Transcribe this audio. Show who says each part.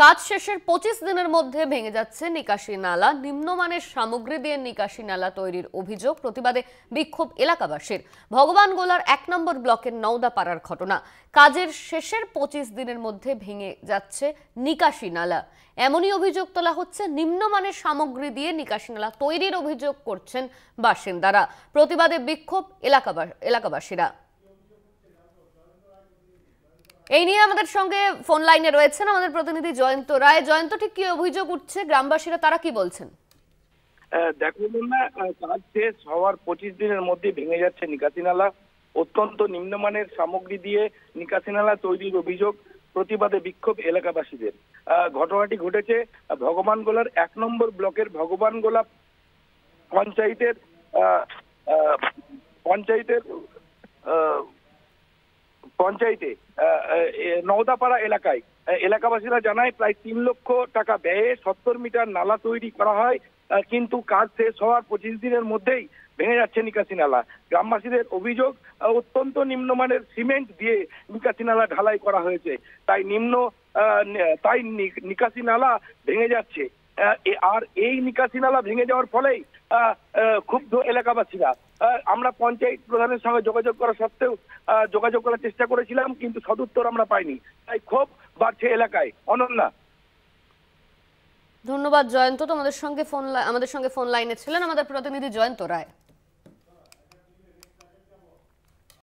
Speaker 1: কাজ শেষের 25 দিনের মধ্যে ভেঙে যাচ্ছে নিকাশি নালা। নিম্নমানের সামগ্রী দিয়ে নিকাশি নালা তৈরির অভিযোগ, প্রতিবাদে বিক্ষোভ এলাকাবাসীর। ভগবানগোলার 1 নম্বর ব্লকের নওদাপাড়ার ঘটনা। কাজের শেষের 25 দিনের মধ্যে ভেঙে যাচ্ছে নিকাশি নালা। এমনই অভিযোগ তোলা হচ্ছে। নিম্নমানের সামগ্রী দিয়ে নিকাশি নালা তৈরির অভিযোগ করছেন বাসিন্দারা। প্রতিবাদে বিক্ষোভ এলাকাবাসীরা। এই নিয়ে আমাদের সঙ্গে ফোন লাইনে রয়েছেন আমাদের প্রতিনিধি জয়ন্ত রায়। জয়ন্ত, ঠিক কি অভিযোগ উঠছে? গ্রামবাসীরা তারা কি বলছেন?
Speaker 2: দেখুন না, কাজ শেষ হওয়ার 25 দিনের মধ্যে ভেঙে যাচ্ছে নিকাশি নালা। অত্যন্ত নিম্নমানের সামগ্রী দিয়ে নিকাশি নালা তৈরির অভিযোগ, প্রতিবাদে বিক্ষোভ এলাকাবাসীদের। ঘটনাটি ঘটেছে ভগবানগোলার 1 নম্বর ব্লকের ভগবানগোলা পঞ্চায়েতের পঞ্চায়েতে নওদাপাড়া এলাকায়। এলাকাবাসীরা জানায় প্রায় 3 লক্ষ টাকা ব্যয়ে 70 মিটার নালা তৈরি করা হয়, কিন্তু কাজ শেষ হওয়ার 25 দিনের মধ্যেই ভেঙে যাচ্ছে নিকাশি নালা। গ্রামবাসীদের অভিযোগ, অত্যন্ত নিম্নমানের সিমেন্ট দিয়ে নিকাশি নালা ঢালাই করা হয়েছে, তাই নিকাশি নালা ভেঙে যাচ্ছে। আর এই নিকাশি নালা ভেঙে যাওয়ার ফলেই ক্ষুব্ধ এলাকাবাসীরা। আমরা পঞ্চায়েত প্রধানের সঙ্গে যোগাযোগ করা সত্ত্বেও যোগাযোগ করার চেষ্টা করেছিলাম, কিন্তু সদুত্তর আমরা পাইনি, তাই ক্ষোভ বাড়ছে এলাকায়। অনন্যা।
Speaker 1: ধন্যবাদ জয়ন্ত। আমাদের সঙ্গে ফোন লাইনে ছিলেন আমাদের প্রতিনিধি জয়ন্ত রায়।